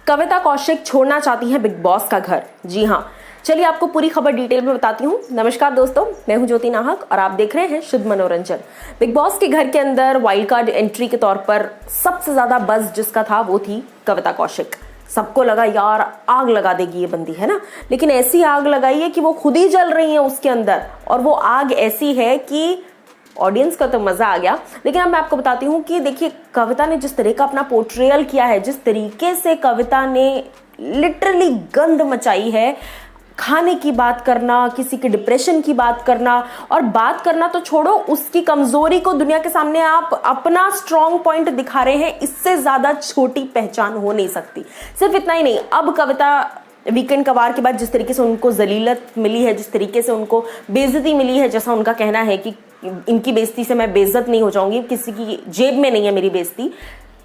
कविता कौशिक छोड़ना चाहती हैं बिग बॉस का घर। जी हाँ, चलिए आपको पूरी खबर डिटेल में बताती हूँ। नमस्कार दोस्तों, मैं हूँ ज्योति नाहक और आप देख रहे हैं शुद्ध मनोरंजन। बिग बॉस के घर के अंदर वाइल्ड कार्ड एंट्री के तौर पर सबसे ज्यादा बज़ जिसका था वो थी कविता कौशिक। सबको लगा यार आग लगा देगी ये बंदी, है ना। लेकिन ऐसी आग लगाई है कि वो खुद ही जल रही है उसके अंदर, और वो आग ऐसी है कि ऑडियंस का तो मजा आ गया। लेकिन अब मैं आपको बताती हूँ कि देखिए, कविता ने जिस तरह का अपना पोर्ट्रेयल किया है, जिस तरीके से कविता ने लिटरली गंद मचाई है, खाने की बात करना, किसी के डिप्रेशन की बात करना, और बात करना तो छोड़ो, उसकी कमजोरी को दुनिया के सामने आप अपना स्ट्रॉन्ग पॉइंट दिखा रहे हैं। इससे ज्यादा छोटी पहचान हो नहीं सकती। सिर्फ इतना ही नहीं, अब कविता वीकेंड कवार के बाद जिस तरीके से उनको जलीलत मिली है, जिस तरीके से उनको बेइज्जती मिली है, जैसा उनका कहना है कि इनकी बेइज्जती से मैं बेइज्जत नहीं हो जाऊंगी, किसी की जेब में नहीं है मेरी बेइज्जती।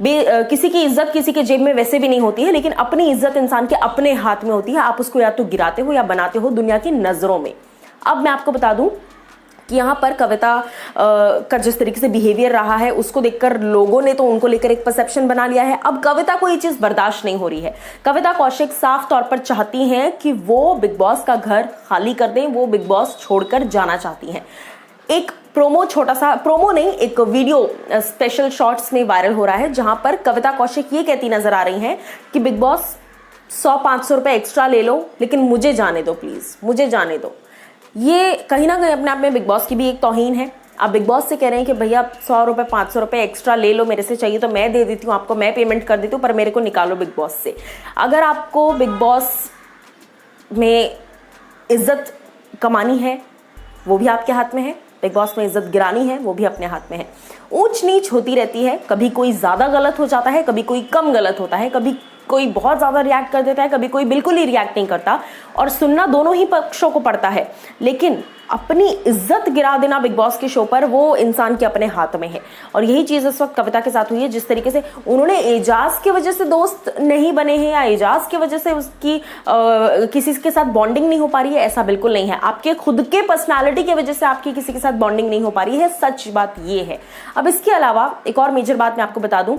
किसी की इज्जत किसी के जेब में वैसे भी नहीं होती है, लेकिन अपनी इज्जत इंसान के अपने हाथ में होती है। आप उसको या तो गिराते हो या बनाते हो दुनिया की नजरों में। अब मैं आपको बता दूं कि यहाँ पर कविता का जिस तरीके से बिहेवियर रहा है, उसको देखकर लोगों ने तो उनको लेकर एक परसेप्शन बना लिया है। अब कविता को ये चीज बर्दाश्त नहीं हो रही है। कविता कौशिक साफ तौर पर चाहती हैं कि वो बिग बॉस का घर खाली कर दें, वो बिग बॉस छोड़कर जाना चाहती हैं। एक प्रोमो, छोटा सा प्रोमो नहीं, एक वीडियो स्पेशल शॉर्ट्स में वायरल हो रहा है, जहां पर कविता कौशिक ये कहती नजर आ रही हैं कि बिग बॉस 100-500 रुपए एक्स्ट्रा ले लो, लेकिन मुझे जाने दो प्लीज, मुझे जाने दो। ये कहीं ना कहीं अपने आप में बिग बॉस की भी एक तौहीन है। आप बिग बॉस से कह रहे हैं कि भैया 100 रुपए 500 रुपए एक्स्ट्रा ले लो, मेरे से चाहिए तो मैं दे देती हूँ आपको, मैं पेमेंट कर देती हूँ, पर मेरे को निकालो बिग बॉस से। अगर आपको बिग बॉस में इज्जत कमानी है, वो भी आपके हाथ में है। बिग बॉस में इज्जत गिरानी है, वो भी अपने हाथ में है। ऊंच नीच होती रहती है, कभी कोई ज्यादा गलत हो जाता है, कभी कोई कम गलत होता है, कभी कोई बहुत ज्यादा रिएक्ट कर देता है, कभी कोई बिल्कुल ही रिएक्ट नहीं करता, और सुनना दोनों ही पक्षों को पड़ता है। लेकिन अपनी इज्जत गिरा देना बिग बॉस के शो पर, वो इंसान के अपने हाथ में है। और यही चीज इस वक्त कविता के साथ हुई है। जिस तरीके से उन्होंने एजाज की वजह से दोस्त नहीं बने हैं, या एजाज की वजह से उसकी किसी के साथ बॉन्डिंग नहीं हो पा रही है, ऐसा बिल्कुल नहीं है। आपके खुद के पर्सनालिटी की वजह से आपकी किसी के साथ बॉन्डिंग नहीं हो पा रही है, सच बात ये है। अब इसके अलावा एक और मेजर बात मैं आपको बता दूं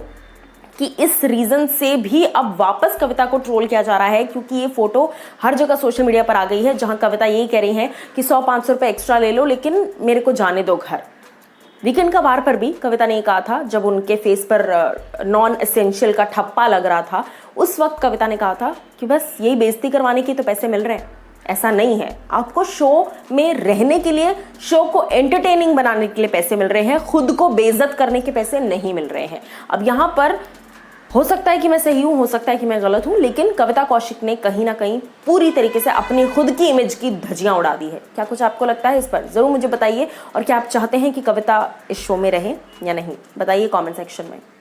कि इस रीजन से भी अब वापस कविता को ट्रोल किया जा रहा है, क्योंकि ये फोटो हर जगह सोशल मीडिया पर आ गई है, जहां कविता यही कह रही है कि 100-500 रुपए एक्स्ट्रा ले लो, लेकिन मेरे को जाने दो घर। वीकेंड का वार पर भी कविता ने कहा था, जब उनके फेस पर नॉन एसेंशियल का ठप्पा लग रहा था, उस वक्त कविता ने कहा था कि बस यही बेइज्जती करवाने की तो पैसे मिल रहे हैं। ऐसा नहीं है, आपको शो में रहने के लिए, शो को एंटरटेनिंग बनाने के लिए पैसे मिल रहे हैं, खुद को बेइज्जत करने के पैसे नहीं मिल रहे हैं। अब यहां पर हो सकता है कि मैं सही हूं, हो सकता है कि मैं गलत हूं, लेकिन कविता कौशिक ने कहीं ना कहीं पूरी तरीके से अपनी खुद की इमेज की धज्जियां उड़ा दी है। क्या कुछ आपको लगता है इस पर? जरूर मुझे बताइए। और क्या आप चाहते हैं कि कविता इस शो में रहे या नहीं, बताइए कमेंट सेक्शन में।